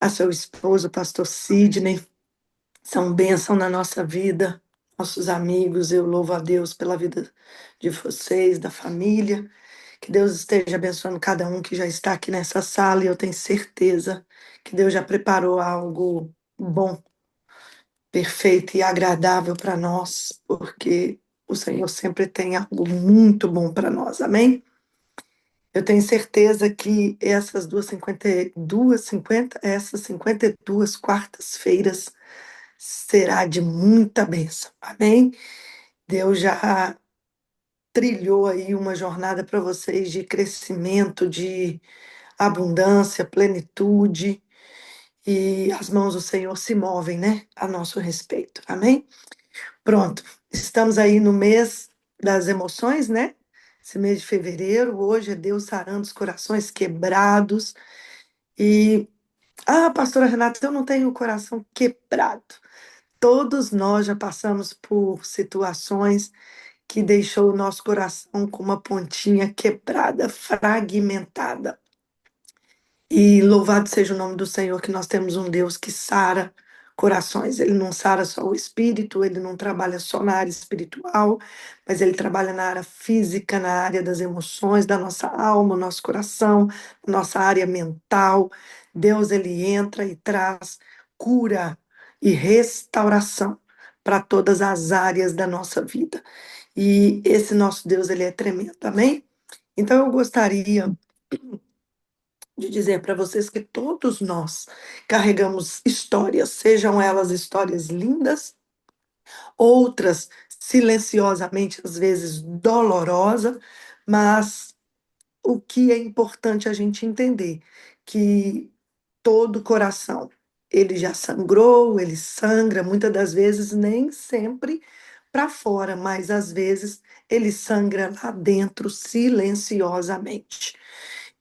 a seu esposo, pastor Sidney, são bênção na nossa vida, nossos amigos. Eu louvo a Deus pela vida de vocês, da família. Que Deus esteja abençoando cada um que já está aqui nessa sala, e eu tenho certeza que Deus já preparou algo bom, perfeito e agradável para nós, porque o Senhor sempre tem algo muito bom para nós, amém? Eu tenho certeza que essas 52 quartas-feiras será de muita bênção, amém? Deus já trilhou aí uma jornada para vocês de crescimento, de abundância, plenitude, e as mãos do Senhor se movem, né, a nosso respeito, amém? Pronto, estamos aí no mês das emoções, né? Esse mês de fevereiro, hoje é Deus sarando os corações quebrados. E, pastora Renata, eu não tenho o coração quebrado. Todos nós já passamos por situações que deixou o nosso coração com uma pontinha quebrada, fragmentada. E louvado seja o nome do Senhor, que nós temos um Deus que sara corações. Ele não sara só o espírito, ele não trabalha só na área espiritual, mas ele trabalha na área física, na área das emoções, da nossa alma, nosso coração, nossa área mental. Deus, ele entra e traz cura e restauração para todas as áreas da nossa vida. E esse nosso Deus, ele é tremendo, amém? Então eu gostaria de dizer para vocês que todos nós carregamos histórias, sejam elas histórias lindas, outras silenciosamente, às vezes dolorosas, mas o que é importante a gente entender que todo coração ele já sangrou, ele sangra, muitas das vezes nem sempre para fora, mas às vezes ele sangra lá dentro silenciosamente.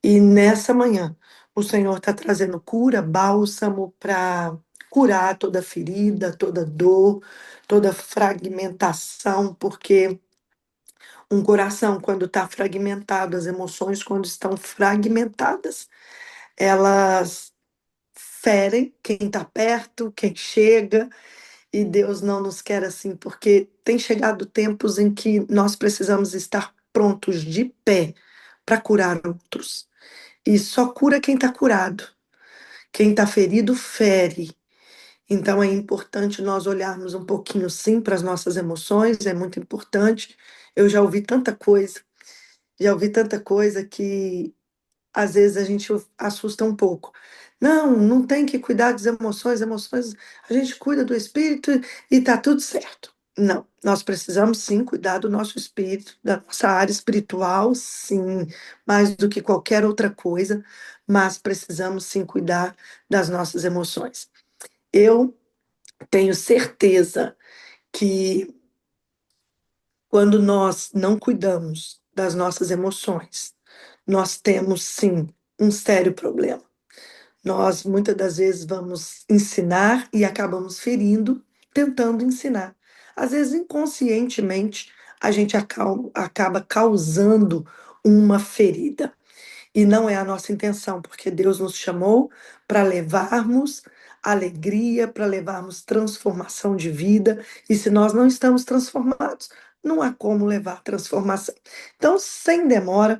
E nessa manhã, o Senhor está trazendo cura, bálsamo para curar toda ferida, toda dor, toda fragmentação, porque um coração, quando está fragmentado, as emoções, quando estão fragmentadas, elas ferem quem está perto, quem chega, e Deus não nos quer assim, porque tem chegado tempos em que nós precisamos estar prontos de pé para curar outros. E só cura quem está curado. Quem está ferido, fere. Então é importante nós olharmos um pouquinho, sim, para as nossas emoções, é muito importante. Eu já ouvi tanta coisa que às vezes a gente assusta um pouco. Não, não tem que cuidar das emoções, emoções, a gente cuida do espírito e está tudo certo. Não, nós precisamos sim cuidar do nosso espírito, da nossa área espiritual, sim, mais do que qualquer outra coisa, mas precisamos sim cuidar das nossas emoções. Eu tenho certeza que quando nós não cuidamos das nossas emoções, nós temos sim um sério problema. Nós muitas das vezes vamos ensinar e acabamos ferindo, tentando ensinar. Às vezes, inconscientemente, a gente acaba causando uma ferida. E não é a nossa intenção, porque Deus nos chamou para levarmos alegria, para levarmos transformação de vida. E se nós não estamos transformados, não há como levar transformação. Então, sem demora,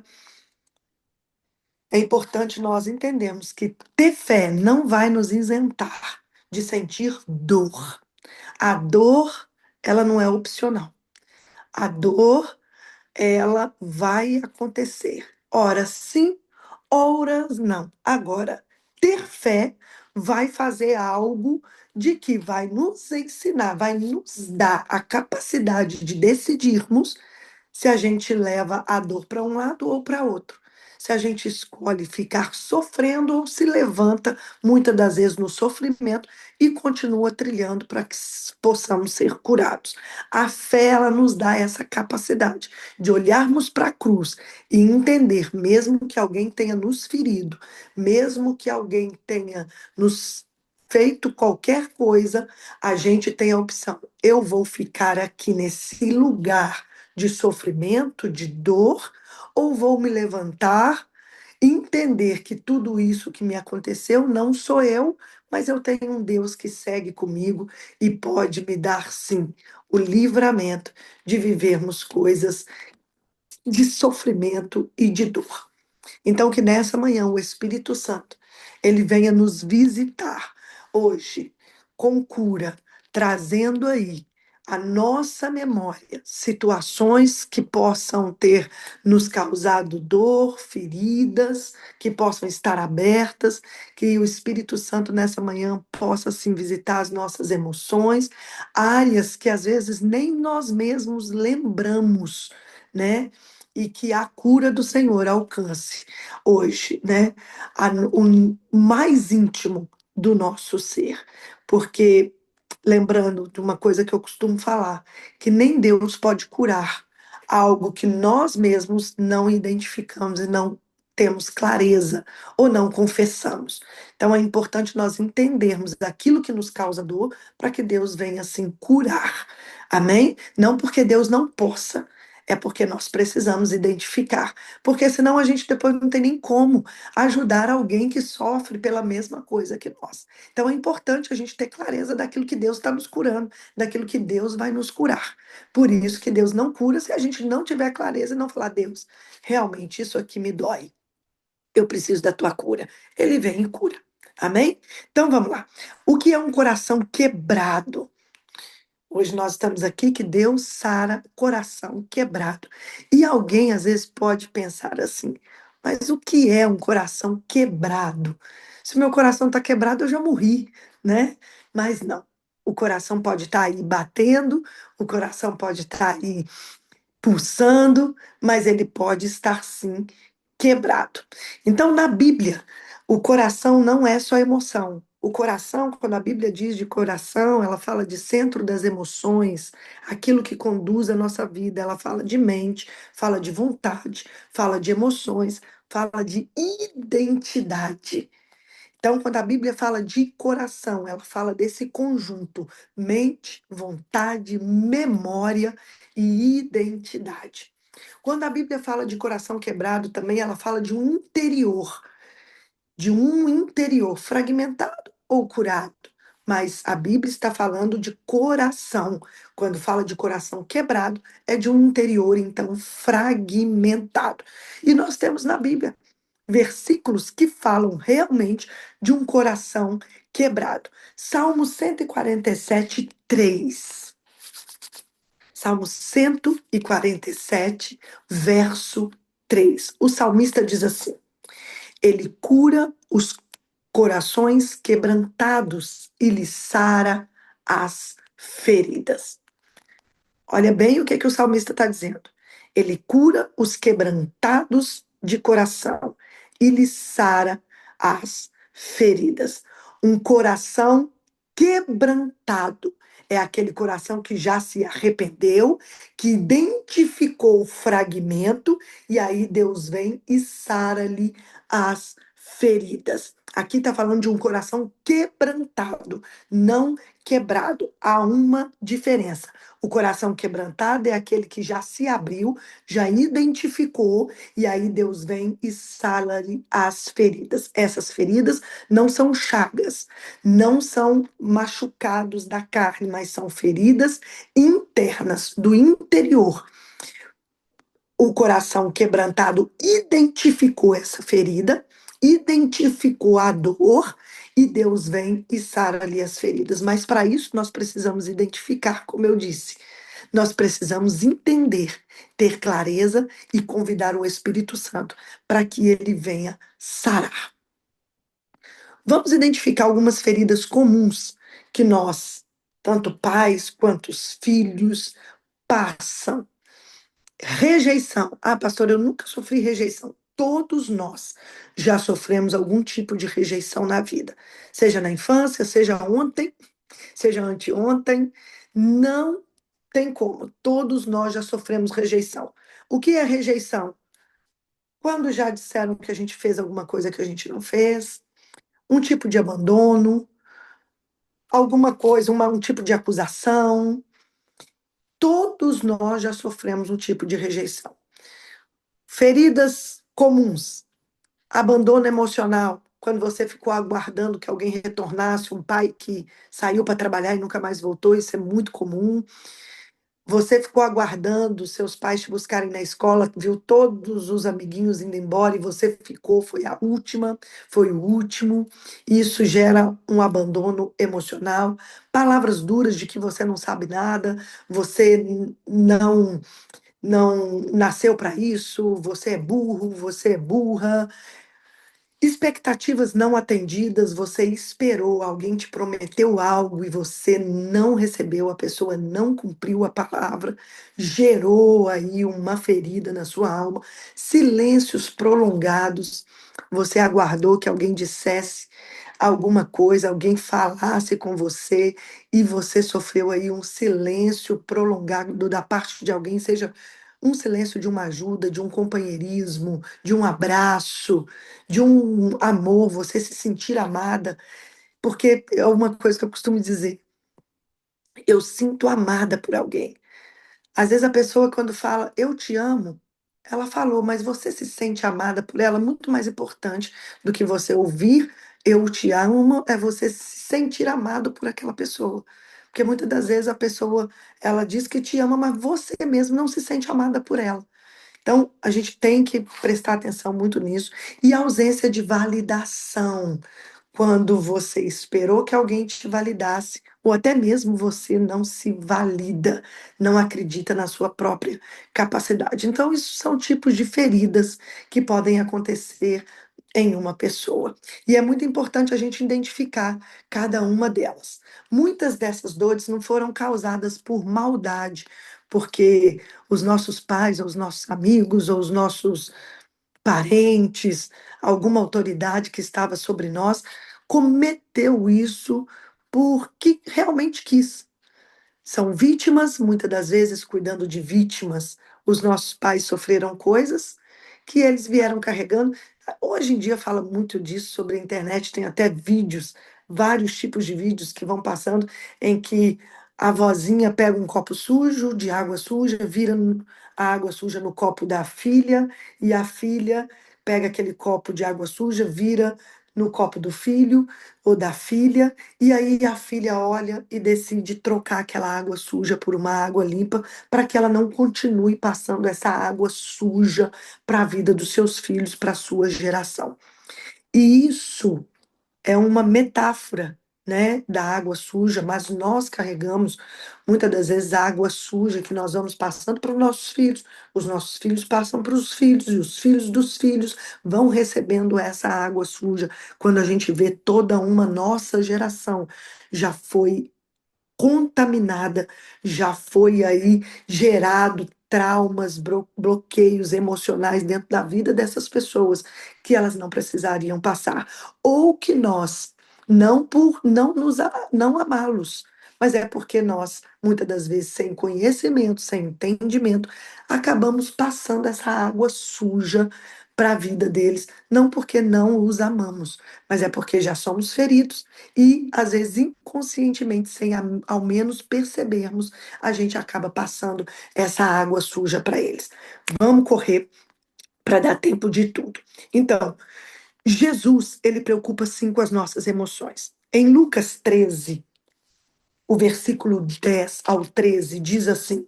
é importante nós entendermos que ter fé não vai nos isentar de sentir dor. A dor, ela não é opcional. A dor, ela vai acontecer. Ora sim, ora não. Agora, ter fé vai fazer algo de que vai nos ensinar, vai nos dar a capacidade de decidirmos se a gente leva a dor para um lado ou para outro. Se a gente escolhe ficar sofrendo ou se levanta, muitas das vezes, no sofrimento e continua trilhando para que possamos ser curados. A fé, ela nos dá essa capacidade de olharmos para a cruz e entender, mesmo que alguém tenha nos ferido, mesmo que alguém tenha nos feito qualquer coisa, a gente tem a opção. Eu vou ficar aqui nesse lugar de sofrimento, de dor, ou vou me levantar Entender que tudo isso que me aconteceu não sou eu, mas eu tenho um Deus que segue comigo e pode me dar, sim, o livramento de vivermos coisas de sofrimento e de dor. Então, que nessa manhã o Espírito Santo, ele venha nos visitar hoje com cura, trazendo aí a nossa memória situações que possam ter nos causado dor, feridas, que possam estar abertas, que o Espírito Santo nessa manhã possa assim visitar as nossas emoções, áreas que às vezes nem nós mesmos lembramos, né? E que a cura do Senhor alcance hoje, né? O mais íntimo do nosso ser. Porque, lembrando de uma coisa que eu costumo falar, que nem Deus pode curar algo que nós mesmos não identificamos e não temos clareza ou não confessamos. Então é importante nós entendermos aquilo que nos causa dor para que Deus venha assim curar. Amém? Não porque Deus não possa, é porque nós precisamos identificar, porque senão a gente depois não tem nem como ajudar alguém que sofre pela mesma coisa que nós. Então é importante a gente ter clareza daquilo que Deus está nos curando, daquilo que Deus vai nos curar. Por isso que Deus não cura se a gente não tiver clareza e não falar, Deus, realmente isso aqui me dói. Eu preciso da tua cura. Ele vem e cura. Amém? Então vamos lá. O que é um coração quebrado? Hoje nós estamos aqui que Deus sara o coração quebrado. E alguém às vezes pode pensar assim, mas o que é um coração quebrado? Se o meu coração está quebrado, eu já morri, né? Mas não. O coração pode estar aí batendo, o coração pode estar aí pulsando, mas ele pode estar sim quebrado. Então, na Bíblia, o coração não é só emoção. O coração, quando a Bíblia diz de coração, ela fala de centro das emoções, aquilo que conduz a nossa vida. Ela fala de mente, fala de vontade, fala de emoções, fala de identidade. Então, quando a Bíblia fala de coração, ela fala desse conjunto: mente, vontade, memória e identidade. Quando a Bíblia fala de coração quebrado, também ela fala de um interior fragmentado ou curado. Mas a Bíblia está falando de coração. Quando fala de coração quebrado, é de um interior, então, fragmentado. E nós temos na Bíblia versículos que falam realmente de um coração quebrado. Salmo 147, 3. Salmo 147, verso 3. O salmista diz assim: Ele cura os corações quebrantados e lhe sara as feridas. Olha bem o que o salmista está dizendo. Ele cura os quebrantados de coração e lhe sara as feridas. Um coração quebrantado é aquele coração que já se arrependeu, que identificou o fragmento, e aí Deus vem e sara-lhe as feridas. Aqui está falando de um coração quebrantado, não quebrado. Há uma diferença. O coração quebrantado é aquele que já se abriu, já identificou, e aí Deus vem e sara-lhe as feridas. Essas feridas não são chagas, não são machucados da carne, mas são feridas internas, do interior. O coração quebrantado identificou essa ferida, identificou a dor, e Deus vem e sara-lhe as feridas. Mas para isso nós precisamos identificar, como eu disse. Nós precisamos entender, ter clareza e convidar o Espírito Santo para que ele venha sarar. Vamos identificar algumas feridas comuns que nós, tanto pais quanto os filhos, passam. Rejeição. Ah, pastor, eu nunca sofri rejeição. Todos nós já sofremos algum tipo de rejeição na vida. Seja na infância, seja ontem, seja anteontem. Não tem como. Todos nós já sofremos rejeição. O que é rejeição? Quando já disseram que a gente fez alguma coisa que a gente não fez, um tipo de abandono, alguma coisa, um tipo de acusação. Todos nós já sofremos um tipo de rejeição. Feridas comuns. Abandono emocional, quando você ficou aguardando que alguém retornasse, um pai que saiu para trabalhar e nunca mais voltou, isso é muito comum. Você ficou aguardando seus pais te buscarem na escola, viu todos os amiguinhos indo embora e você ficou, foi a última, foi o último. Isso gera um abandono emocional, palavras duras de que você não sabe nada, você não nasceu para isso, você é burro, você é burra. Expectativas não atendidas, você esperou, alguém te prometeu algo e você não recebeu, a pessoa não cumpriu a palavra, gerou aí uma ferida na sua alma. Silêncios prolongados, você aguardou que alguém dissesse alguma coisa, alguém falasse com você e você sofreu aí um silêncio prolongado da parte de alguém, seja um silêncio de uma ajuda, de um companheirismo, de um abraço, de um amor, você se sentir amada, porque é uma coisa que eu costumo dizer, eu sinto amada por alguém. Às vezes a pessoa quando fala eu te amo, ela falou, mas você se sente amada por ela, muito mais importante do que você ouvir eu te amo, é você se sentir amado por aquela pessoa. Porque muitas das vezes a pessoa, ela diz que te ama, mas você mesmo não se sente amada por ela. Então, a gente tem que prestar atenção muito nisso. E a ausência de validação. Quando você esperou que alguém te validasse, ou até mesmo você não se valida, não acredita na sua própria capacidade. Então, isso são tipos de feridas que podem acontecer em uma pessoa. E é muito importante a gente identificar cada uma delas. Muitas dessas dores não foram causadas por maldade, porque os nossos pais, ou os nossos amigos, ou os nossos parentes, alguma autoridade que estava sobre nós, cometeu isso porque realmente quis. São vítimas, muitas das vezes, cuidando de vítimas, os nossos pais sofreram coisas que eles vieram carregando. Hoje em dia fala muito disso sobre a internet, tem até vídeos, vários tipos de vídeos que vão passando, em que a vozinha pega um copo sujo de água suja, vira a água suja no copo da filha, e a filha pega aquele copo de água suja, vira no copo do filho ou da filha, e aí a filha olha e decide trocar aquela água suja por uma água limpa para que ela não continue passando essa água suja para a vida dos seus filhos, para a sua geração. E isso é uma metáfora, né, da água suja, mas nós carregamos muitas das vezes a água suja que nós vamos passando para os nossos filhos passam para os filhos, e os filhos dos filhos vão recebendo essa água suja. Quando a gente vê toda uma nossa geração já foi contaminada, já foi aí gerado traumas, bloqueios emocionais dentro da vida dessas pessoas que elas não precisariam passar, ou que nós, não por não não amá-los, mas é porque nós, muitas das vezes, sem conhecimento, sem entendimento, acabamos passando essa água suja para a vida deles, não porque não os amamos, mas é porque já somos feridos e, às vezes, inconscientemente, sem ao menos percebermos, a gente acaba passando essa água suja para eles. Vamos correr para dar tempo de tudo. Então, Jesus, ele preocupa sim com as nossas emoções. Em Lucas 13, o versículo 10 ao 13 diz assim: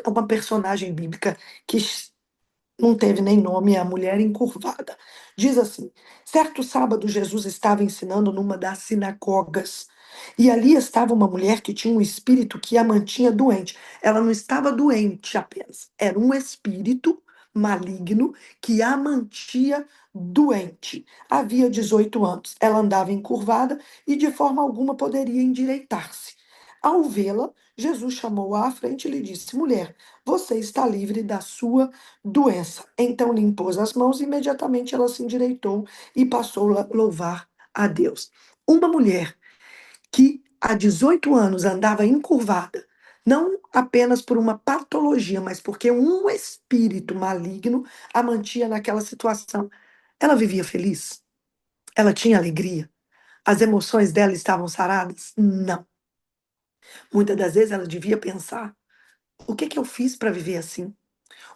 uma personagem bíblica que não teve nem nome, é a mulher encurvada. Diz assim: certo sábado, Jesus estava ensinando numa das sinagogas. E ali estava uma mulher que tinha um espírito que a mantinha doente. Ela não estava doente apenas, era um espírito maligno que a mantinha doente. Havia 18 anos. Ela andava encurvada e de forma alguma poderia endireitar-se. Ao vê-la, Jesus chamou-a à frente e lhe disse: mulher, você está livre da sua doença. Então lhe impôs as mãos e imediatamente ela se endireitou e passou a louvar a Deus. Uma mulher que há 18 anos andava encurvada, não apenas por uma patologia, mas porque um espírito maligno a mantinha naquela situação. Ela vivia feliz? Ela tinha alegria? As emoções dela estavam saradas? Não. Muitas das vezes ela devia pensar: o que que eu fiz para viver assim?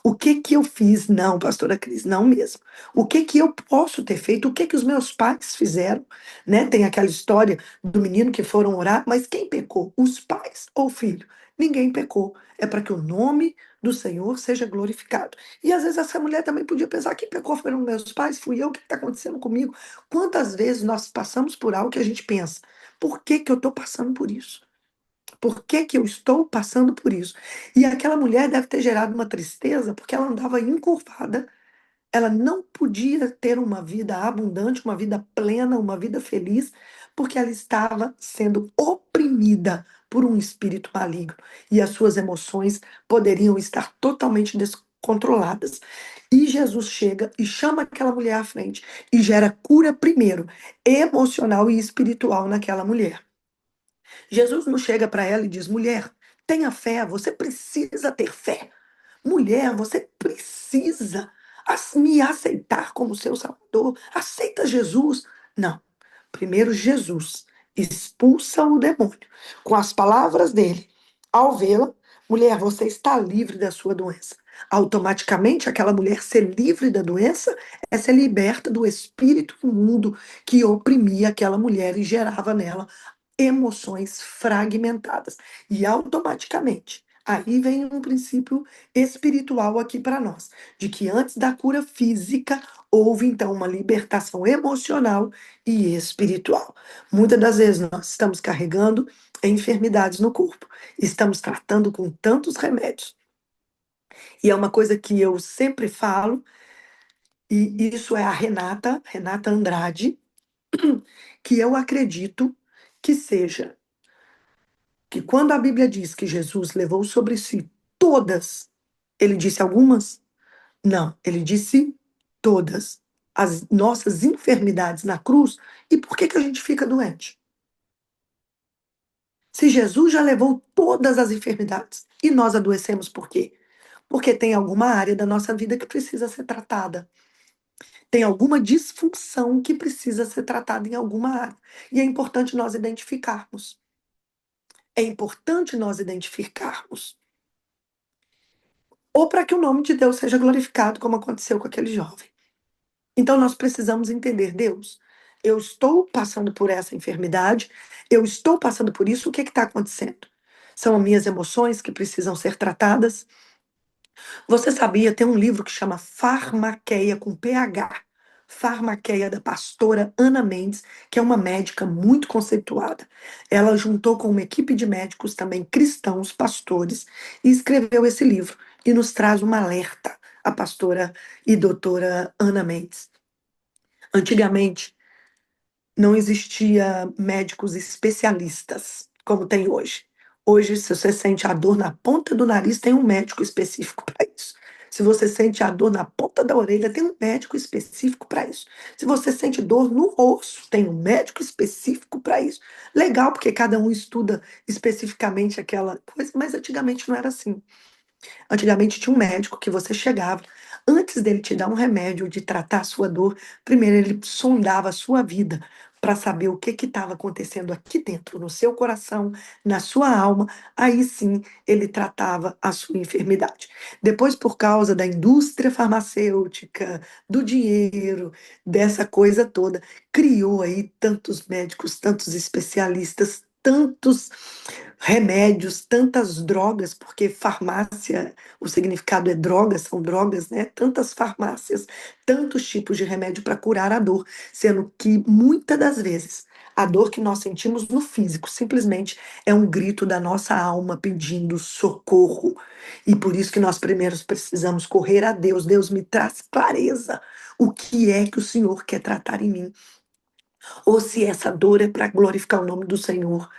O que que eu fiz? Não, pastora Cris, não mesmo. O que que eu posso ter feito? O que que os meus pais fizeram? Né? Tem aquela história do menino que foram orar, mas quem pecou? Os pais ou o filho? Ninguém pecou. É para que o nome do Senhor seja glorificado. E às vezes essa mulher também podia pensar: quem pecou foram meus pais, fui eu, o que está acontecendo comigo? Quantas vezes nós passamos por algo que a gente pensa: por que que eu estou passando por isso? Por que que eu estou passando por isso? E aquela mulher deve ter gerado uma tristeza, porque ela andava encurvada, ela não podia ter uma vida abundante, uma vida plena, uma vida feliz, porque ela estava sendo oprimida por um espírito maligno. E as suas emoções poderiam estar totalmente descontroladas. E Jesus chega e chama aquela mulher à frente e gera cura primeiro, emocional e espiritual naquela mulher. Jesus não chega para ela e diz: mulher, tenha fé, você precisa ter fé. Mulher, você precisa me aceitar como seu Salvador. Aceita Jesus. Não. Primeiro, Jesus expulsa o demônio com as palavras dele. Ao vê-la, mulher, você está livre da sua doença. Automaticamente, aquela mulher ser livre da doença é ser liberta do espírito imundo que oprimia aquela mulher e gerava nela emoções fragmentadas. E automaticamente, aí vem um princípio espiritual aqui para nós, de que antes da cura física, houve então uma libertação emocional e espiritual. Muitas das vezes nós estamos carregando enfermidades no corpo, estamos tratando com tantos remédios. E é uma coisa que eu sempre falo, e isso é a Renata Andrade, que eu acredito que seja que quando a Bíblia diz que Jesus levou sobre si todas, ele disse algumas? Não, ele disse todas as nossas enfermidades na cruz. E por que que a gente fica doente? Se Jesus já levou todas as enfermidades e nós adoecemos por quê? Porque tem alguma área da nossa vida que precisa ser tratada. Tem alguma disfunção que precisa ser tratada em alguma área. E é importante nós identificarmos. É importante nós identificarmos. Ou para que o nome de Deus seja glorificado, como aconteceu com aquele jovem. Então nós precisamos entender: Deus, eu estou passando por essa enfermidade, eu estou passando por isso, o que está acontecendo? São as minhas emoções que precisam ser tratadas? Você sabia, tem um livro que chama Farmaqueia, com PH. Farmaqueia, da pastora Ana Mendes, que é uma médica muito conceituada. Ela juntou com uma equipe de médicos também cristãos, pastores, e escreveu esse livro. E nos traz um alerta, a pastora e doutora Ana Mendes. Antigamente, não existia médicos especialistas como tem hoje. Hoje, se você sente a dor na ponta do nariz, tem um médico específico para isso. Se você sente a dor na ponta da orelha, tem um médico específico para isso. Se você sente dor no osso, tem um médico específico para isso. Legal, porque cada um estuda especificamente aquela coisa, mas antigamente não era assim. Antigamente tinha um médico que você chegava, antes dele te dar um remédio, de tratar a sua dor, primeiro ele sondava a sua vida para saber o que estava acontecendo aqui dentro, no seu coração, na sua alma. Aí sim ele tratava a sua enfermidade. Depois, por causa da indústria farmacêutica, do dinheiro, dessa coisa toda, criou aí tantos médicos, tantos especialistas, tantos remédios, tantas drogas, porque farmácia, o significado é drogas, são drogas, né? Tantas farmácias, tantos tipos de remédio para curar a dor, sendo que muitas das vezes a dor que nós sentimos no físico simplesmente é um grito da nossa alma pedindo socorro. E por isso que nós primeiros precisamos correr a Deus. Deus, me traz clareza. O que é que o Senhor quer tratar em mim? Ou se essa dor é para glorificar o nome do Senhor.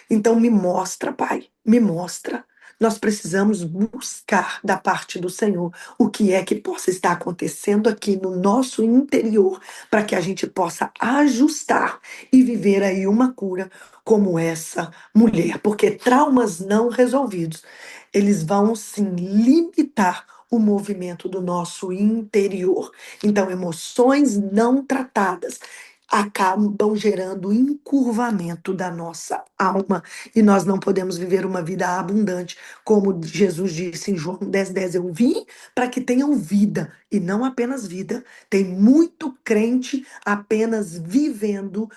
Então me mostra, Pai, me mostra. Nós precisamos buscar da parte do Senhor o que é que possa estar acontecendo aqui no nosso interior, para que a gente possa ajustar e viver aí uma cura como essa mulher, porque traumas não resolvidos, eles vão sim limitar o movimento do nosso interior. Então, emoções não tratadas, acabam gerando encurvamento da nossa alma e nós não podemos viver uma vida abundante, como Jesus disse em João 10:10, eu vim para que tenham vida e não apenas vida. Tem muito crente apenas vivendo,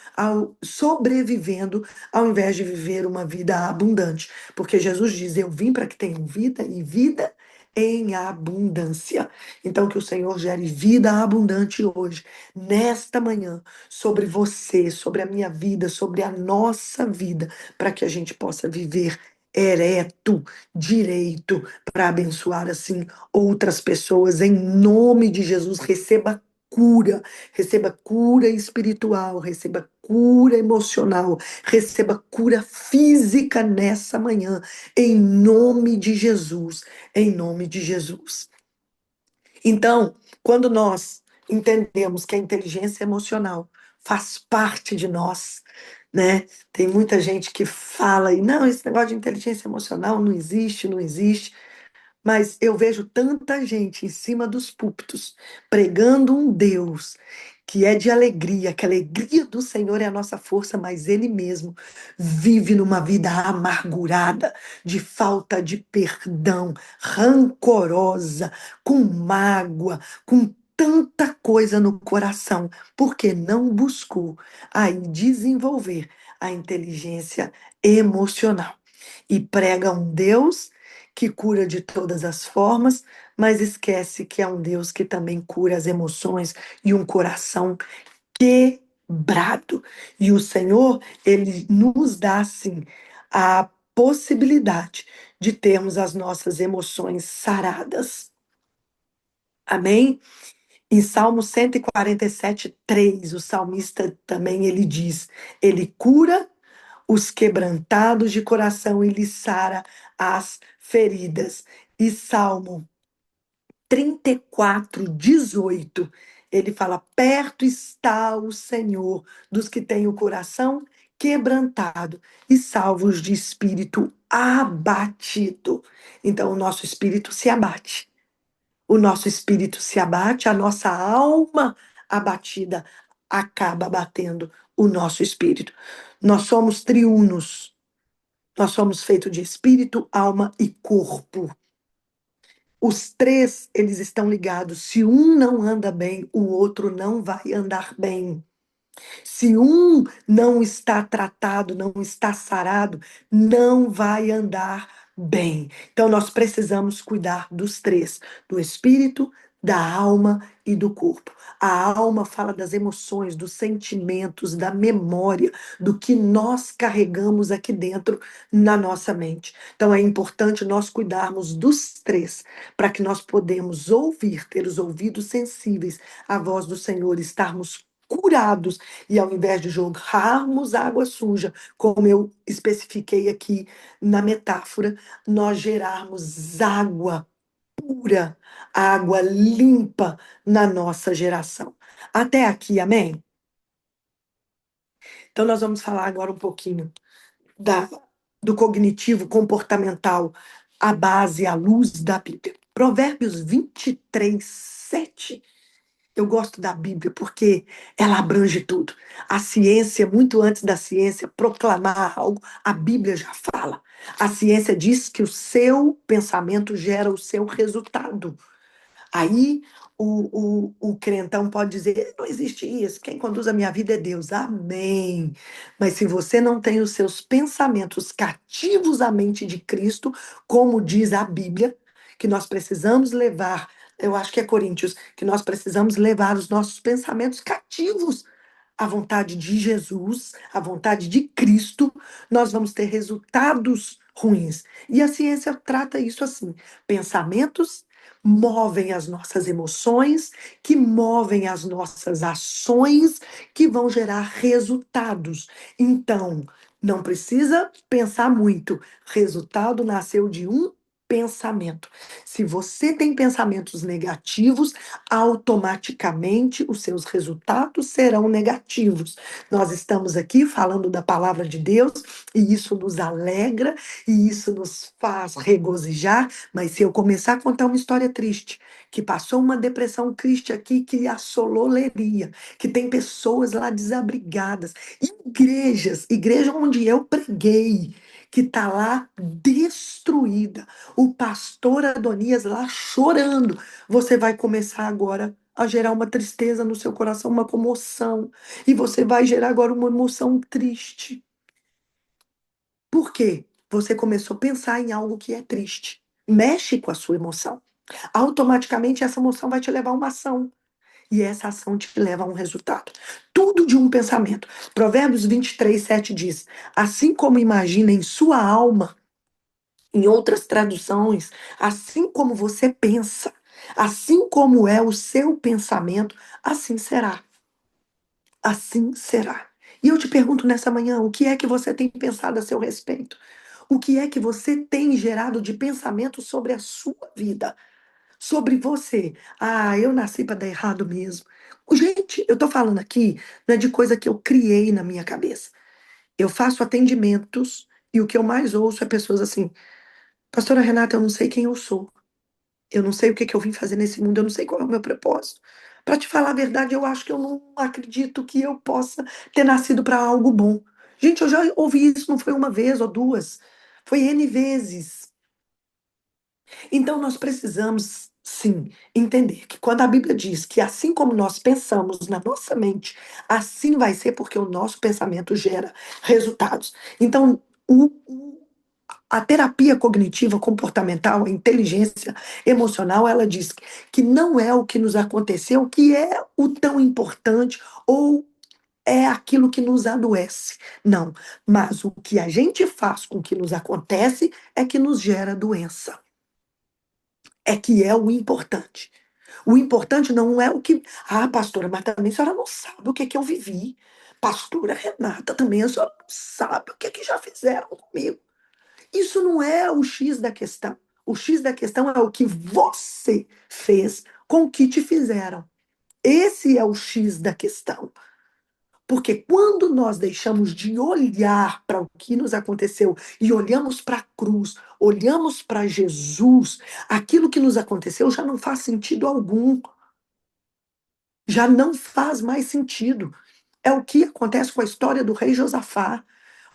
sobrevivendo, ao invés de viver uma vida abundante, porque Jesus diz, eu vim para que tenham vida e vida em abundância. Então que o Senhor gere vida abundante hoje, nesta manhã, sobre você, sobre a minha vida, sobre a nossa vida, para que a gente possa viver ereto, direito, para abençoar assim outras pessoas. Em nome de Jesus, receba cura espiritual, receba cura emocional, receba cura física nessa manhã, em nome de Jesus, em nome de Jesus. Então, quando nós entendemos que a inteligência emocional faz parte de nós, né? Tem muita gente que fala e não, esse negócio de inteligência emocional não existe, não existe. Mas eu vejo tanta gente em cima dos púlpitos pregando um Deus que é de alegria, que a alegria do Senhor é a nossa força, mas Ele mesmo vive numa vida amargurada, de falta de perdão, rancorosa, com mágoa, com tanta coisa no coração, porque não buscou aí desenvolver a inteligência emocional e prega um Deus que cura de todas as formas, mas esquece que é um Deus que também cura as emoções e um coração quebrado. E o Senhor, ele nos dá assim a possibilidade de termos as nossas emoções saradas. Amém? Em Salmo 147:3, o salmista também ele diz: ele cura os quebrantados de coração e lhe sara as feridas. E Salmo 34:18, ele fala: perto está o Senhor dos que têm o coração quebrantado e salvos de espírito abatido. Então, o nosso espírito se abate. O nosso espírito se abate, a nossa alma abatida acaba abatendo o nosso espírito. Nós somos triunos. Nós somos feitos de espírito, alma e corpo. Os três, eles estão ligados. Se um não anda bem, o outro não vai andar bem. Se um não está tratado, não está sarado, não vai andar bem. Então nós precisamos cuidar dos três, do espírito, da alma e do corpo. A alma fala das emoções, dos sentimentos, da memória, do que nós carregamos aqui dentro na nossa mente. Então é importante nós cuidarmos dos três, para que nós podemos ouvir, ter os ouvidos sensíveis à voz do Senhor, estarmos curados e ao invés de jogarmos água suja, como eu especifiquei aqui na metáfora, nós gerarmos água pura, água limpa na nossa geração. Até aqui, amém? Então, nós vamos falar agora um pouquinho da, do cognitivo comportamental, a base, à luz da Bíblia. Provérbios 23:7. Eu gosto da Bíblia porque ela abrange tudo. A ciência, muito antes da ciência proclamar algo, a Bíblia já fala. A ciência diz que o seu pensamento gera o seu resultado. Aí o crentão pode dizer: não existe isso, quem conduz a minha vida é Deus. Amém. Mas se você não tem os seus pensamentos cativos à mente de Cristo, como diz a Bíblia, que nós precisamos levar, eu acho que é Coríntios, que nós precisamos levar os nossos pensamentos cativos à vontade de Jesus, à vontade de Cristo, nós vamos ter resultados ruins. E a ciência trata isso assim: pensamentos movem as nossas emoções, que movem as nossas ações, que vão gerar resultados. Então, não precisa pensar muito. Resultado nasceu de um. pensamento. Se você tem pensamentos negativos, automaticamente os seus resultados serão negativos. Nós estamos aqui falando da palavra de Deus e isso nos alegra e isso nos faz regozijar, mas se eu começar a contar uma história triste, que passou uma depressão triste aqui que assolou Leria, que tem pessoas lá desabrigadas, igreja onde eu preguei, que está lá destruída, o pastor Adonias lá chorando. Você vai começar agora a gerar uma tristeza no seu coração, uma comoção. E você vai gerar agora uma emoção triste. Por quê? Você começou a pensar em algo que é triste. Mexe com a sua emoção. Automaticamente essa emoção vai te levar a uma ação. E essa ação te leva a um resultado. Tudo de um pensamento. Provérbios 23:7 diz: assim como imagina em sua alma, em outras traduções, assim como você pensa, assim como é o seu pensamento, assim será. Assim será. E eu te pergunto nessa manhã, o que é que você tem pensado a seu respeito? O que é que você tem gerado de pensamento sobre a sua vida? Sobre você? Ah, eu nasci para dar errado mesmo. Gente, eu tô falando aqui, não é de coisa que eu criei na minha cabeça. Eu faço atendimentos e o que eu mais ouço é pessoas assim: Pastora Renata, eu não sei quem eu sou. Eu não sei o que que eu vim fazer nesse mundo, eu não sei qual é o meu propósito. Para te falar a verdade, eu acho que eu não acredito que eu possa ter nascido para algo bom. Gente, eu já ouvi isso, não foi uma vez ou duas, foi N vezes. Então nós precisamos, sim, entender que quando a Bíblia diz que assim como nós pensamos na nossa mente, assim vai ser porque o nosso pensamento gera resultados. Então, a terapia cognitiva comportamental, a inteligência emocional, ela diz que não é o que nos aconteceu que é o tão importante ou é aquilo que nos adoece. Não, mas o que a gente faz com o que nos acontece é que nos gera doença. É que é o importante. O importante não é o que. Ah, pastora, mas também a senhora não sabe o que que eu vivi. Pastora Renata, também a senhora não sabe o que que já fizeram comigo. Isso não é o X da questão. O X da questão é o que você fez com o que te fizeram. Esse é o X da questão. Porque quando nós deixamos de olhar para o que nos aconteceu e olhamos para a cruz, olhamos para Jesus, aquilo que nos aconteceu já não faz sentido algum. Já não faz mais sentido. É o que acontece com a história do rei Josafá.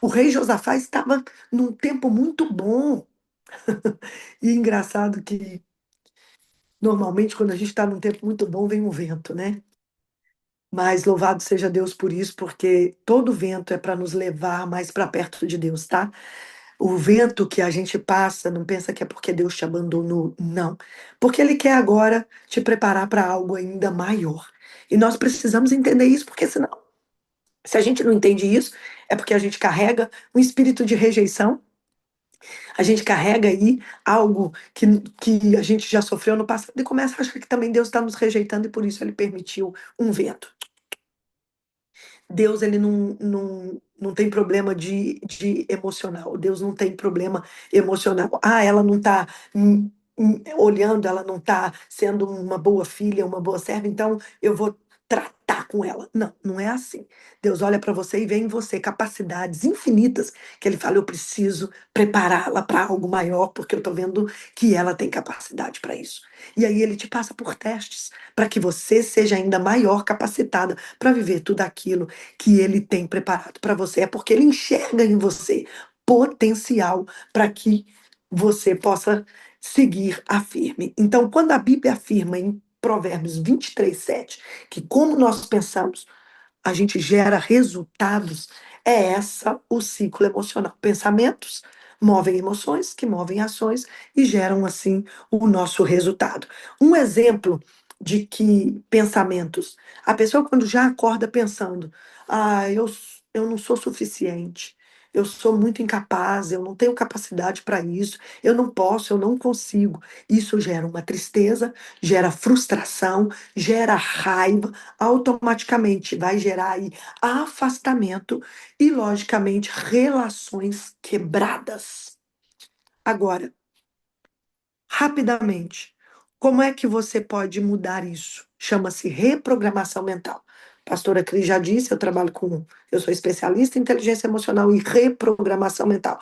O rei Josafá estava num tempo muito bom. E engraçado que normalmente quando a gente está num tempo muito bom vem um vento, né? Mas louvado seja Deus por isso, porque todo vento é para nos levar mais para perto de Deus, tá? O vento que a gente passa, não pensa que é porque Deus te abandonou, não. Porque Ele quer agora te preparar para algo ainda maior. E nós precisamos entender isso, porque senão, se a gente não entende isso, é porque a gente carrega um espírito de rejeição. A gente carrega aí algo que a gente já sofreu no passado e começa a achar que também Deus está nos rejeitando e por isso ele permitiu um vento. Deus, ele não tem problema de emocional. Deus não tem problema emocional. Ah, ela não está olhando, ela não está sendo uma boa filha, uma boa serva, então eu vou tratar com ela. Não, não é assim. Deus olha para você e vê em você capacidades infinitas que ele fala, eu preciso prepará-la para algo maior, porque eu estou vendo que ela tem capacidade para isso. E aí ele te passa por testes para que você seja ainda maior capacitada para viver tudo aquilo que ele tem preparado para você. É porque ele enxerga em você potencial para que você possa seguir a firme. Então, quando a Bíblia afirma em Provérbios 23:7 que como nós pensamos, a gente gera resultados, é essa o ciclo emocional. Pensamentos movem emoções, que movem ações e geram assim o nosso resultado. Um exemplo de que pensamentos, a pessoa quando já acorda pensando, ah, eu não sou suficiente, eu sou muito incapaz, eu não tenho capacidade para isso, eu não posso, eu não consigo. Isso gera uma tristeza, gera frustração, gera raiva, automaticamente vai gerar aí afastamento e, logicamente, relações quebradas. Agora, rapidamente. Como é que você pode mudar isso? Chama-se reprogramação mental. A pastora Cris já disse, eu sou especialista em inteligência emocional e reprogramação mental.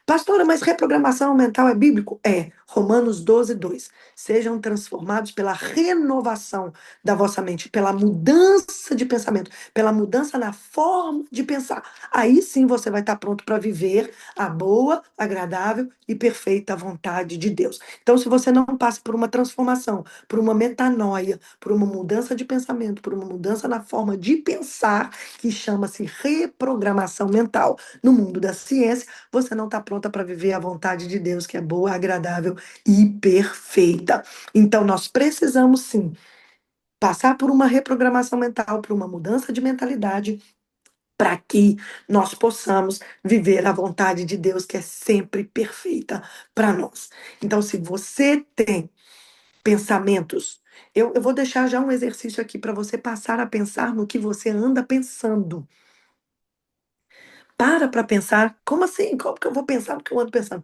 Pastora, mas reprogramação mental é bíblico? É. Romanos 12:2. Sejam transformados pela renovação da vossa mente, pela mudança de pensamento, pela mudança na forma de pensar. Aí sim você vai estar pronto para viver a boa, agradável e perfeita vontade de Deus. Então, se você não passa por uma transformação, por uma metanoia, por uma mudança de pensamento, por uma mudança na forma de pensar, que chama-se reprogramação mental, no mundo da ciência, você não está pronta para viver a vontade de Deus, que é boa, agradável e perfeita. Então, nós precisamos sim passar por uma reprogramação mental, por uma mudança de mentalidade, para que nós possamos viver a vontade de Deus, que é sempre perfeita para nós. Então, se você tem pensamentos, eu vou deixar já um exercício aqui para você passar a pensar no que você anda pensando. Para pensar, como assim? Como que eu vou pensar no que eu ando pensando?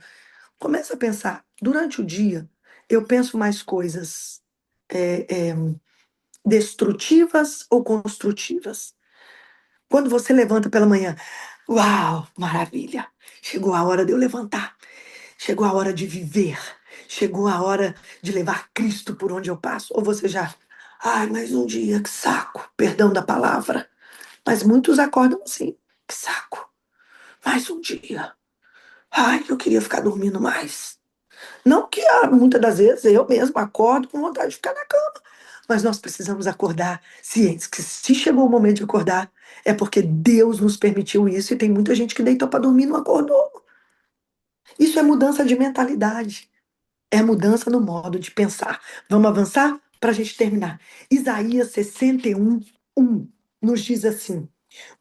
Começa a pensar, durante o dia, eu penso mais coisas é, é, destrutivas ou construtivas? Quando você levanta pela manhã, uau, maravilha! Chegou a hora de eu levantar, chegou a hora de viver, chegou a hora de levar Cristo por onde eu passo. Ou você já, ai, mais um dia, que saco, perdão da palavra. Mas muitos acordam assim, que saco, mais um dia. Ai, eu queria ficar dormindo mais. Não que muitas das vezes eu mesmo acordo com vontade de ficar na cama, mas nós precisamos acordar cientes que se chegou o momento de acordar, é porque Deus nos permitiu isso e tem muita gente que deitou para dormir e não acordou. Isso é mudança de mentalidade, é mudança no modo de pensar. Vamos avançar para a gente terminar. Isaías 61:1 nos diz assim: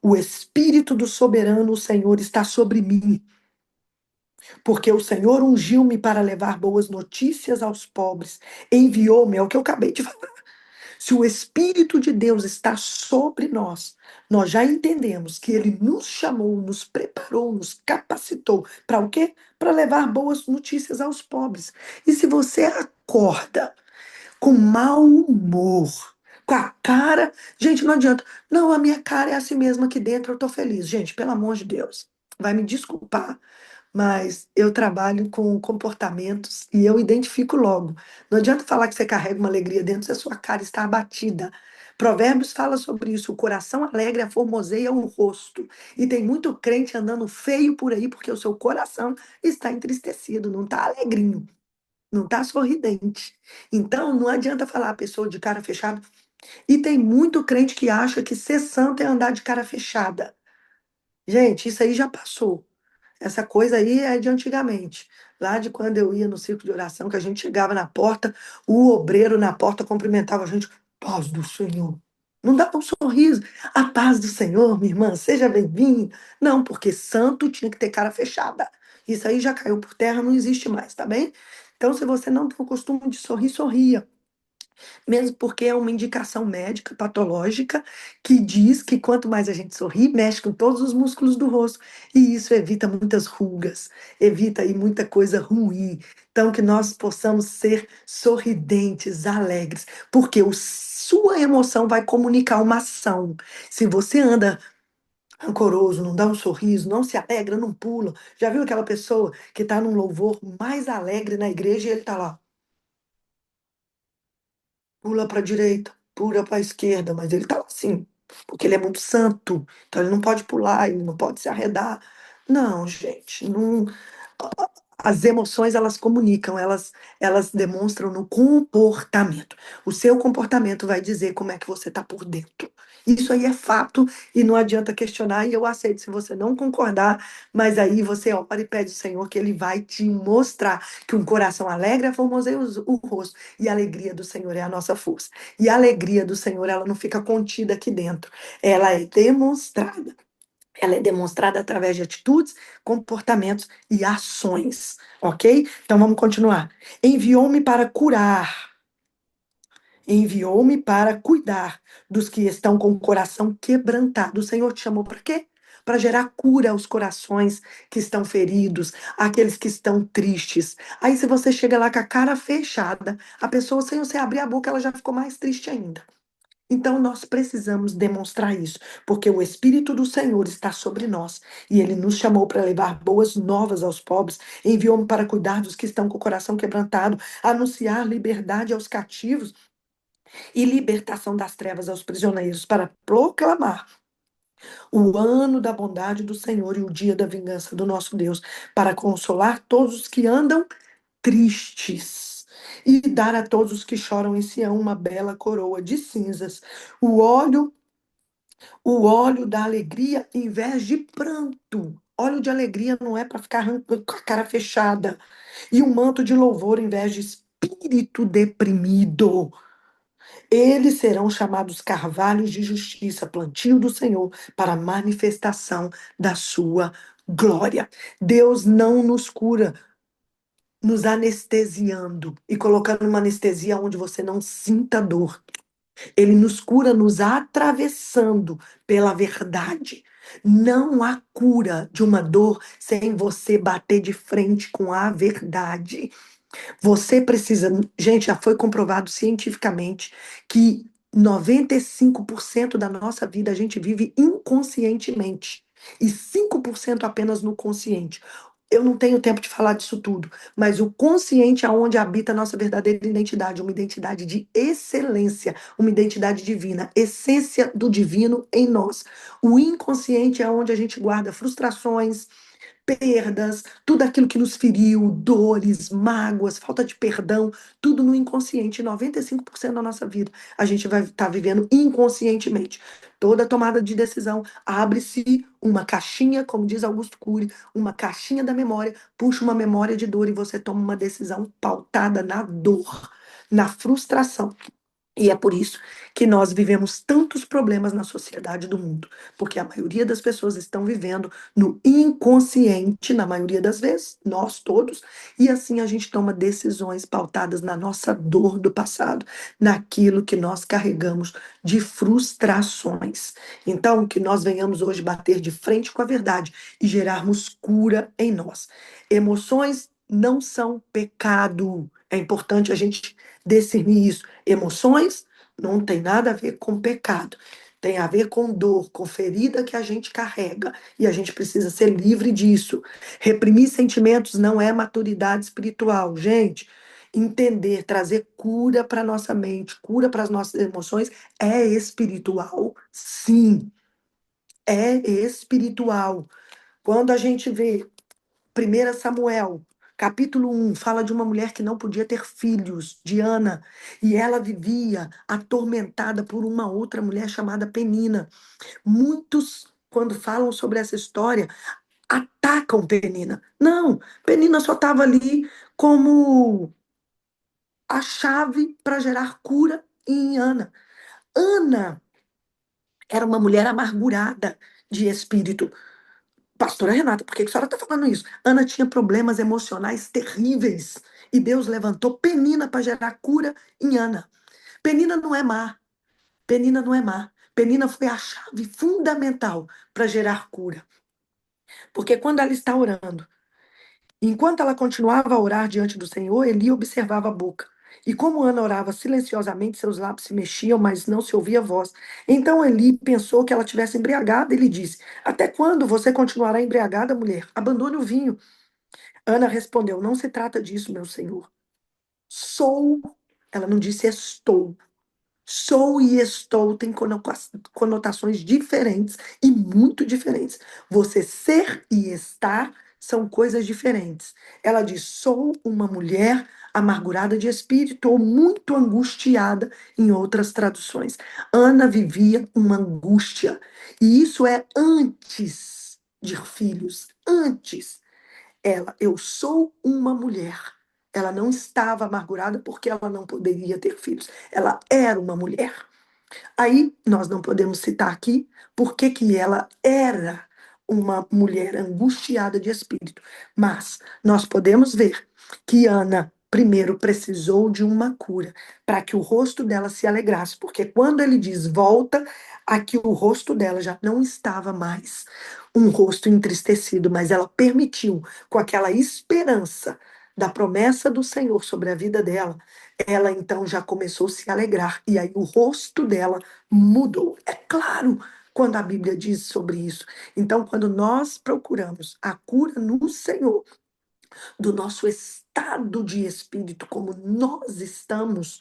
o Espírito do soberano, o Senhor, está sobre mim, porque o Senhor ungiu-me para levar boas notícias aos pobres, enviou-me, é o que eu acabei de falar. Se o Espírito de Deus está sobre nós, nós já entendemos que ele nos chamou, nos preparou, nos capacitou. Para o quê? Para levar boas notícias aos pobres. E se você acorda com mau humor, com a cara. Gente, não adianta. Não, a minha cara é assim mesmo aqui dentro, eu tô feliz. Gente, pelo amor de Deus, vai me desculpar, mas eu trabalho com comportamentos e eu identifico logo. Não adianta falar que você carrega uma alegria dentro se a sua cara está abatida. Provérbios fala sobre isso. O coração alegre aformoseia o rosto. E tem muito crente andando feio por aí porque o seu coração está entristecido, não está alegrinho, não está sorridente. Então, não adianta falar a pessoa de cara fechada. E tem muito crente que acha que ser santo é andar de cara fechada. Gente, isso aí já passou. Essa coisa aí é de antigamente. Lá de quando eu ia no círculo de oração, que a gente chegava na porta, o obreiro na porta cumprimentava a gente, paz do Senhor. Não dava um sorriso. A paz do Senhor, minha irmã, seja bem-vinda. Não, porque santo tinha que ter cara fechada. Isso aí já caiu por terra, não existe mais, tá bem? Então, se você não tem o costume de sorrir, sorria, mesmo porque é uma indicação médica, patológica, que diz que quanto mais a gente sorri, mexe com todos os músculos do rosto, e isso evita muitas rugas, evita aí muita coisa ruim. Então, que nós possamos ser sorridentes, alegres, porque sua emoção vai comunicar uma ação. Se você anda rancoroso, não dá um sorriso, não se alegra, não pula. Já viu aquela pessoa que está num louvor mais alegre na igreja e ele está lá? Pula para a direita, pula para a esquerda, mas ele tá assim, porque ele é muito santo, então ele não pode pular, ele não pode se arredar. Não, gente, não. As emoções elas comunicam, elas demonstram no comportamento. O seu comportamento vai dizer como é que você está por dentro. Isso aí é fato e não adianta questionar, e eu aceito se você não concordar, mas aí você ora e pede ao Senhor que Ele vai te mostrar que um coração alegre formoseia o rosto, e a alegria do Senhor é a nossa força. E a alegria do Senhor, ela não fica contida aqui dentro, ela é demonstrada. Ela é demonstrada através de atitudes, comportamentos e ações, ok? Então vamos continuar. Enviou-me para curar, enviou-me para cuidar dos que estão com o coração quebrantado. O Senhor te chamou para quê? para gerar cura aos corações que estão feridos, àqueles que estão tristes. Aí, se você chega lá com a cara fechada, a pessoa, sem você abrir a boca, ela já ficou mais triste ainda. Então, nós precisamos demonstrar isso, porque o Espírito do Senhor está sobre nós e ele nos chamou para levar boas novas aos pobres, enviou-me para cuidar dos que estão com o coração quebrantado, anunciar liberdade aos cativos e libertação das trevas aos prisioneiros, para proclamar o ano da bondade do Senhor e o dia da vingança do nosso Deus, para consolar todos os que andam tristes e dar a todos os que choram em Sião uma bela coroa de cinzas, o óleo, o óleo da alegria em vez de pranto. Óleo de alegria não é para ficar com a cara fechada. E um manto de louvor em vez de espírito deprimido. Eles serão chamados carvalhos de justiça, plantio do Senhor, para a manifestação da sua glória. Deus não nos cura nos anestesiando e colocando uma anestesia onde você não sinta dor. Ele nos cura nos atravessando pela verdade. Não há cura de uma dor sem você bater de frente com a verdade. Você precisa. Gente, já foi comprovado cientificamente que 95% da nossa vida a gente vive inconscientemente e 5% apenas no consciente. Eu não tenho tempo de falar disso tudo, mas o consciente é onde habita a nossa verdadeira identidade, uma identidade de excelência, uma identidade divina, essência do divino em nós. O inconsciente é onde a gente guarda frustrações, perdas, tudo aquilo que nos feriu, dores, mágoas, falta de perdão, tudo no inconsciente. 95% da nossa vida a gente vai estar vivendo inconscientemente. Toda tomada de decisão abre-se uma caixinha, como diz Augusto Cury, uma caixinha da memória, puxa uma memória de dor e você toma uma decisão pautada na dor, na frustração. E é por isso que nós vivemos tantos problemas na sociedade do mundo, porque a maioria das pessoas estão vivendo no inconsciente, na maioria das vezes, nós todos, e assim a gente toma decisões pautadas na nossa dor do passado, naquilo que nós carregamos de frustrações. Então, que nós venhamos hoje bater de frente com a verdade e gerarmos cura em nós. Emoções não são pecado. É importante a gente discernir isso. Emoções não tem nada a ver com pecado. Tem a ver com dor, com ferida que a gente carrega. E a gente precisa ser livre disso. Reprimir sentimentos não é maturidade espiritual. Gente, entender, trazer cura para nossa mente, cura para as nossas emoções é espiritual. Sim, é espiritual. Quando a gente vê 1 Samuel, capítulo 1, fala de uma mulher que não podia ter filhos, Diana, e ela vivia atormentada por uma outra mulher chamada Penina. Muitos, quando falam sobre essa história, atacam Penina. Não, Penina só estava ali como a chave para gerar cura em Ana. Ana era uma mulher amargurada de espírito. Pastora Renata, por que a senhora está falando isso? Ana tinha problemas emocionais terríveis e Deus levantou Penina para gerar cura em Ana. Penina não é má. Penina não é má. Penina foi a chave fundamental para gerar cura. Porque quando ela está orando, enquanto ela continuava a orar diante do Senhor, Eli observava a boca. E como Ana orava silenciosamente, seus lábios se mexiam, mas não se ouvia voz. Então Eli pensou que ela tivesse embriagada e lhe disse: Até quando você continuará embriagada, mulher? Abandone o vinho. Ana respondeu: Não se trata disso, meu senhor. Sou, ela não disse estou. Sou e estou têm conotações diferentes e muito diferentes. Você ser e estar são coisas diferentes. Ela diz: sou uma mulher amargurada de espírito ou muito angustiada, em outras traduções. Ana vivia uma angústia. E isso é antes de filhos, antes. Eu sou uma mulher. Ela não estava amargurada porque ela não poderia ter filhos. Ela era uma mulher. Aí nós não podemos citar aqui porque que ela era uma mulher angustiada de espírito. Mas nós podemos ver que Ana primeiro precisou de uma cura para que o rosto dela se alegrasse, porque quando ele diz volta, Aqui o rosto dela já não estava mais um rosto entristecido, mas ela permitiu, com aquela esperança da promessa do Senhor sobre a vida dela, ela então já começou a se alegrar. E aí o rosto dela mudou. É claro, quando a Bíblia diz sobre isso. Então, quando nós procuramos a cura no Senhor, do nosso estado de espírito, como nós estamos,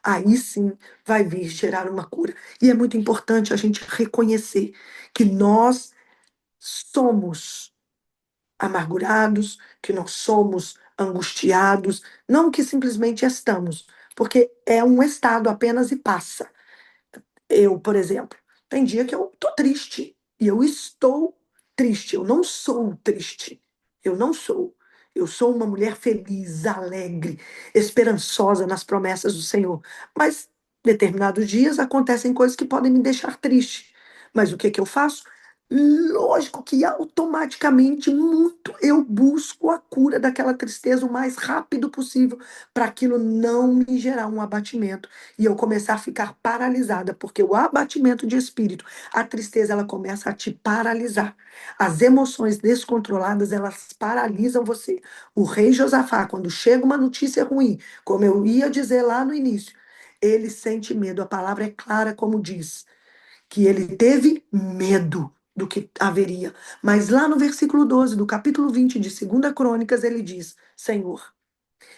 aí sim vai vir gerar uma cura. E é muito importante a gente reconhecer que nós somos amargurados, que nós somos angustiados, não que simplesmente estamos, porque é um estado apenas e passa. Eu, por exemplo, tem dia que eu tô triste e eu estou triste. Eu não sou triste. Eu não sou. Eu sou uma mulher feliz, alegre, esperançosa nas promessas do Senhor. Mas determinados dias acontecem coisas que podem me deixar triste. Mas o que que eu faço? Lógico que automaticamente, muito, eu busco a cura daquela tristeza o mais rápido possível, para aquilo não me gerar um abatimento e eu começar a ficar paralisada, porque o abatimento de espírito, a tristeza, ela começa a te paralisar. As emoções descontroladas, elas paralisam você. O rei Josafá, quando chega uma notícia ruim, como eu ia dizer lá no início, ele sente medo. A palavra é clara como diz, que ele teve medo do que haveria. Mas lá no versículo 12 do capítulo 20 de Segunda Crônicas, ele diz: Senhor,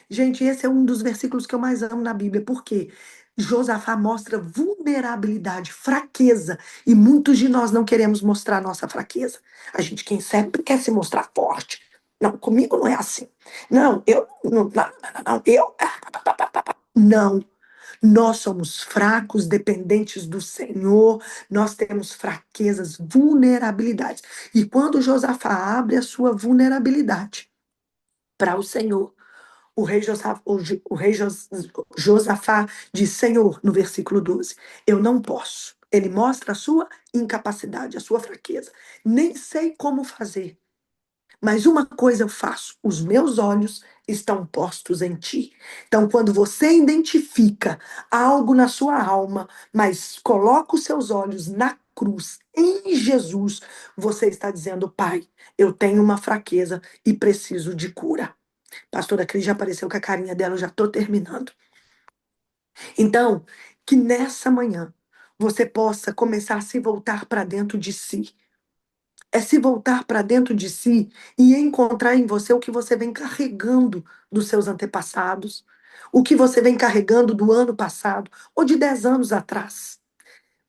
gente, esse é um dos versículos que eu mais amo na Bíblia, porque Josafá mostra vulnerabilidade, fraqueza, e muitos de nós não queremos mostrar nossa fraqueza. A gente quem sempre quer se mostrar forte. Não, comigo não é assim. Não, eu não, eu não. Nós somos fracos, dependentes do Senhor, nós temos fraquezas, vulnerabilidades. E quando Josafá abre a sua vulnerabilidade para o Senhor, o rei Josafá diz: Senhor, no versículo 12, eu não posso. Ele mostra a sua incapacidade, a sua fraqueza. Nem sei como fazer, mas uma coisa eu faço: os meus olhos estão postos em ti. Então, quando você identifica algo na sua alma, mas coloca os seus olhos na cruz, em Jesus, você está dizendo: Pai, eu tenho uma fraqueza e preciso de cura. Pastora Cris já apareceu com a carinha dela, eu já estou terminando. Então, que nessa manhã você possa começar a se voltar para dentro de si. É se voltar para dentro de si e encontrar em você o que você vem carregando dos seus antepassados, o que você vem carregando do ano passado ou de 10 anos atrás.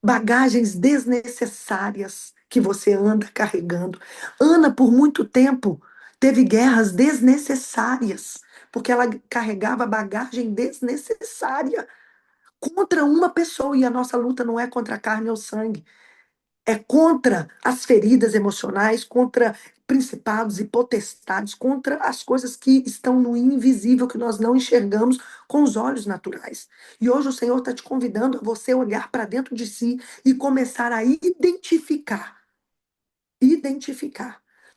Bagagens desnecessárias que você anda carregando. Ana, por muito tempo, teve guerras desnecessárias, porque ela carregava bagagem desnecessária contra uma pessoa, e a nossa luta não é contra a carne ou sangue, é contra as feridas emocionais, contra principados e potestades, contra as coisas que estão no invisível, que nós não enxergamos com os olhos naturais. E hoje o Senhor está te convidando a você olhar para dentro de si e começar a identificar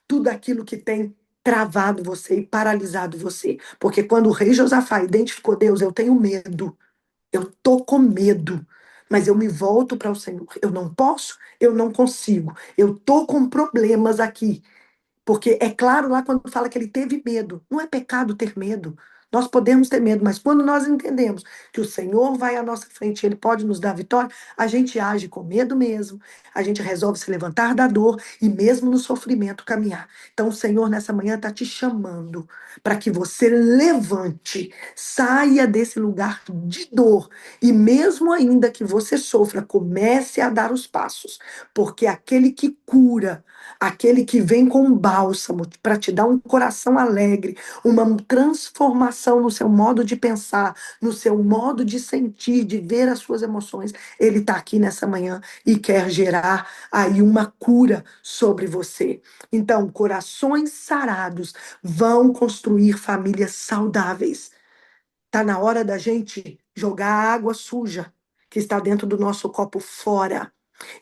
tudo aquilo que tem travado você e paralisado você. Porque quando o rei Josafá identificou: Deus, eu tenho medo, eu tô com medo, mas eu me volto para o Senhor. Eu não posso, eu não consigo. Eu tô com problemas aqui. Porque é claro lá quando fala que ele teve medo. Não é pecado ter medo. Nós podemos ter medo, mas quando nós entendemos que o Senhor vai à nossa frente, Ele pode nos dar vitória, a gente age com medo mesmo, a gente resolve se levantar da dor e mesmo no sofrimento caminhar. Então o Senhor nessa manhã está te chamando para que você levante, saia desse lugar de dor e mesmo ainda que você sofra, comece a dar os passos, porque aquele que cura, aquele que vem com bálsamo para te dar um coração alegre, uma transformação no seu modo de pensar, no seu modo de sentir, de ver as suas emoções. Ele está aqui nessa manhã e quer gerar aí uma cura sobre você. Então, corações sarados vão construir famílias saudáveis. Está na hora da gente jogar a água suja que está dentro do nosso copo fora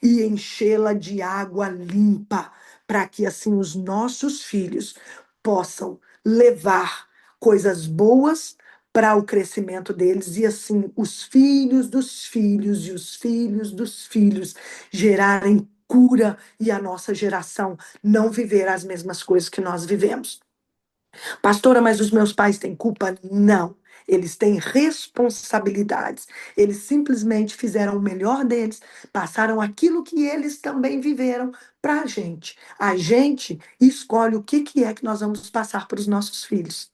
e enchê-la de água limpa, para que assim os nossos filhos possam levar coisas boas para o crescimento deles, e assim os filhos dos filhos e os filhos dos filhos gerarem cura e a nossa geração não viver as mesmas coisas que nós vivemos. Pastora, mas os meus pais têm culpa? Não. Eles têm responsabilidades. Eles simplesmente fizeram o melhor deles, passaram aquilo que eles também viveram para a gente. A gente escolhe o que é que nós vamos passar para os nossos filhos.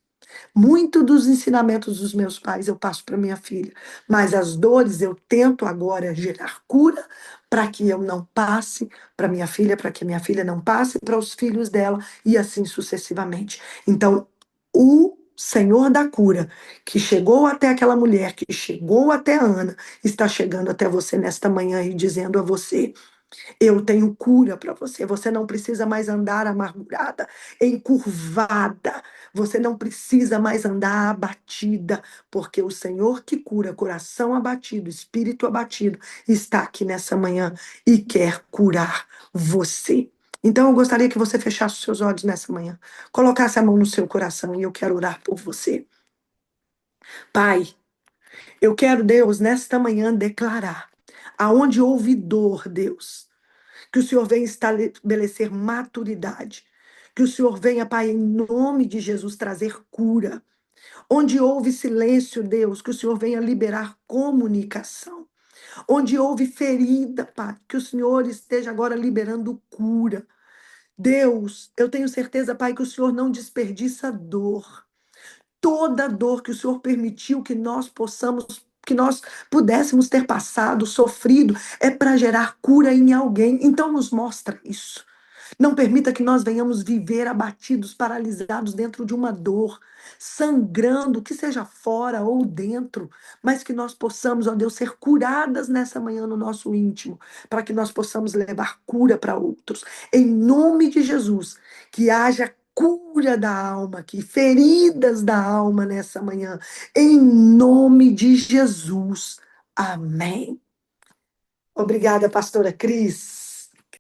Muito dos ensinamentos dos meus pais eu passo para minha filha, mas as dores eu tento agora gerar cura para que eu não passe para minha filha, para que minha filha não passe para os filhos dela e assim sucessivamente. Então, o Senhor da cura, que chegou até aquela mulher, que chegou até a Ana, está chegando até você nesta manhã e dizendo a você: eu tenho cura para você. Você não precisa mais andar amargurada, encurvada. Você não precisa mais andar abatida, porque o Senhor que cura coração abatido, espírito abatido, está aqui nessa manhã e quer curar você. Então, eu gostaria que você fechasse os seus olhos nessa manhã, colocasse a mão no seu coração e eu quero orar por você. Pai, eu quero, Deus, nesta manhã declarar: aonde houve dor, Deus, que o Senhor venha estabelecer maturidade. Que o Senhor venha, Pai, em nome de Jesus, trazer cura. Onde houve silêncio, Deus, que o Senhor venha liberar comunicação. Onde houve ferida, Pai, que o Senhor esteja agora liberando cura. Deus, eu tenho certeza, Pai, que o Senhor não desperdiça dor. Toda dor que o Senhor permitiu que nós pudéssemos ter passado, sofrido, é para gerar cura em alguém. Então nos mostra isso. Não permita que nós venhamos viver abatidos, paralisados dentro de uma dor, sangrando, que seja fora ou dentro, mas que nós possamos, ó Deus, ser curadas nessa manhã no nosso íntimo, para que nós possamos levar cura para outros. Em nome de Jesus, que haja cura da alma, que feridas da alma nessa manhã, em nome de Jesus. Amém. Obrigada, pastora Cris.